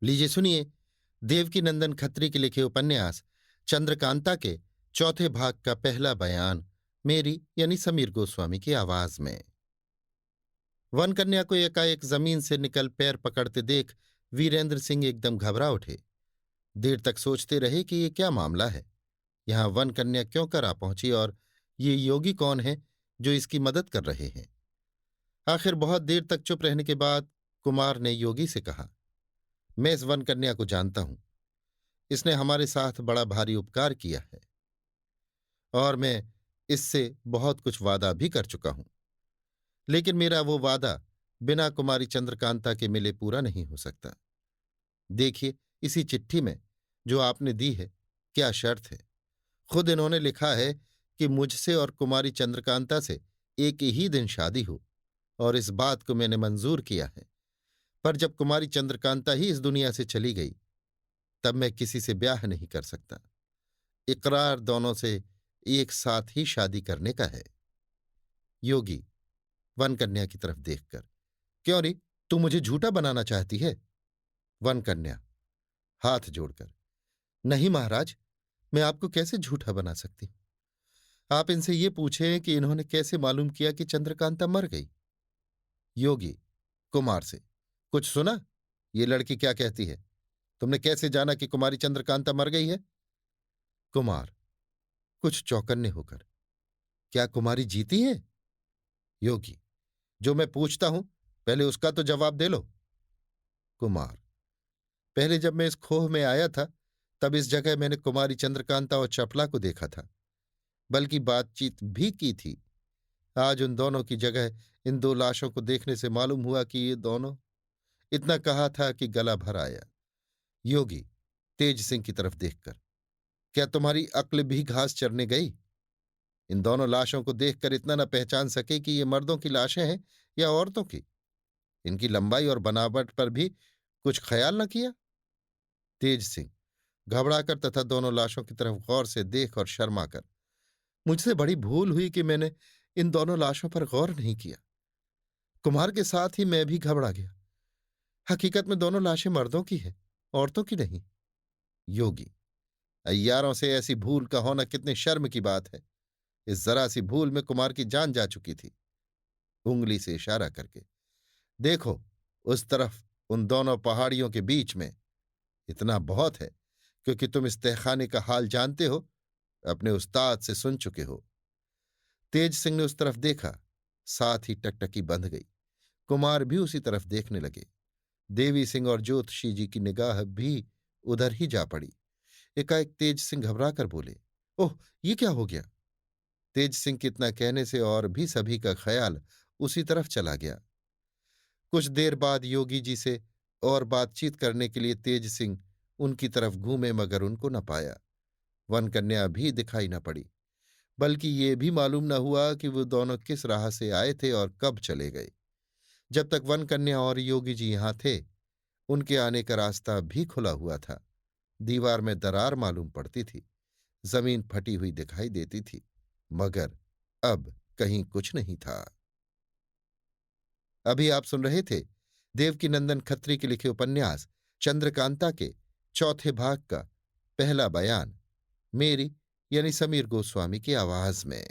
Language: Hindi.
लीजिए सुनिए, देवकीनंदन खत्री के लिखे उपन्यास चंद्रकांता के चौथे भाग का पहला बयान मेरी यानी समीर गोस्वामी की आवाज में। वन कन्या को एकाएक जमीन से निकल पैर पकड़ते देख वीरेंद्र सिंह एकदम घबरा उठे। देर तक सोचते रहे कि ये क्या मामला है, यहाँ वन कन्या क्यों कर आ पहुंची और ये योगी कौन है जो इसकी मदद कर रहे हैं। आखिर बहुत देर तक चुप रहने के बाद कुमार ने योगी से कहा, मैं इस वन कन्या को जानता हूं। इसने हमारे साथ बड़ा भारी उपकार किया है और मैं इससे बहुत कुछ वादा भी कर चुका हूं, लेकिन मेरा वो वादा बिना कुमारी चंद्रकांता के मिले पूरा नहीं हो सकता। देखिए, इसी चिट्ठी में जो आपने दी है क्या शर्त है। खुद इन्होंने लिखा है कि मुझसे और कुमारी चंद्रकांता से एक ही दिन शादी हो, और इस बात को मैंने मंजूर किया है। पर जब कुमारी चंद्रकांता ही इस दुनिया से चली गई तब मैं किसी से ब्याह नहीं कर सकता। इकरार दोनों से एक साथ ही शादी करने का है। योगी वन कन्या की तरफ देखकर, क्यों री, तू मुझे झूठा बनाना चाहती है? वन कन्या हाथ जोड़कर, नहीं महाराज, मैं आपको कैसे झूठा बना सकती हूं? आप इनसे ये पूछें कि इन्होंने कैसे मालूम किया कि चंद्रकांता मर गई। योगी कुमार से, कुछ सुना? ये लड़की क्या कहती है? तुमने कैसे जाना कि कुमारी चंद्रकांता मर गई है? कुमार कुछ चौकन्ने होकर, क्या कुमारी जीती है? योगी, जो मैं पूछता हूं पहले उसका तो जवाब दे लो। कुमार, पहले जब मैं इस खोह में आया था तब इस जगह मैंने कुमारी चंद्रकांता और चपला को देखा था, बल्कि बातचीत भी की थी। आज उन दोनों की जगह इन दो लाशों को देखने से मालूम हुआ कि ये दोनों, इतना कहा था कि गला भर आया। योगी तेज सिंह की तरफ देखकर, क्या तुम्हारी अक्ल भी घास चरने गई? इन दोनों लाशों को देखकर इतना न पहचान सके कि ये मर्दों की लाशें हैं या औरतों की? इनकी लंबाई और बनावट पर भी कुछ ख्याल न किया? तेज सिंह घबराकर तथा दोनों लाशों की तरफ गौर से देख और शर्माकर, मुझसे बड़ी भूल हुई कि मैंने इन दोनों लाशों पर गौर नहीं किया। कुमार के साथ ही मैं भी घबरा गया। हकीकत में दोनों लाशें मर्दों की हैं, औरतों की नहीं। योगी, अय्यारों से ऐसी भूल का होना कितने शर्म की बात है। इस जरा सी भूल में कुमार की जान जा चुकी थी। उंगली से इशारा करके, देखो उस तरफ उन दोनों पहाड़ियों के बीच में। इतना बहुत है क्योंकि तुम इस तहखाने का हाल जानते हो, अपने उस्ताद से सुन चुके हो। तेज सिंह ने उस तरफ देखा, साथ ही टकटकी बंध गई। कुमार भी उसी तरफ देखने लगे। देवी सिंह और ज्योतिषी जी की निगाह भी उधर ही जा पड़ी। एकाएक तेज सिंह घबरा कर बोले, ओह, ये क्या हो गया? तेज सिंह के इतना कहने से और भी सभी का ख्याल उसी तरफ चला गया। कुछ देर बाद योगी जी से और बातचीत करने के लिए तेज सिंह उनकी तरफ घूमे, मगर उनको न पाया। वन कन्या भी दिखाई न पड़ी, बल्कि ये भी मालूम न हुआ कि वो दोनों किस राह से आए थे और कब चले गए। जब तक वन कन्या और योगी जी यहां थे, उनके आने का रास्ता भी खुला हुआ था। दीवार में दरार मालूम पड़ती थी, जमीन फटी हुई दिखाई देती थी, मगर अब कहीं कुछ नहीं था। अभी आप सुन रहे थे देवकीनंदन खत्री के लिखे उपन्यास चंद्रकांता के चौथे भाग का पहला बयान मेरी यानी समीर गोस्वामी की आवाज में।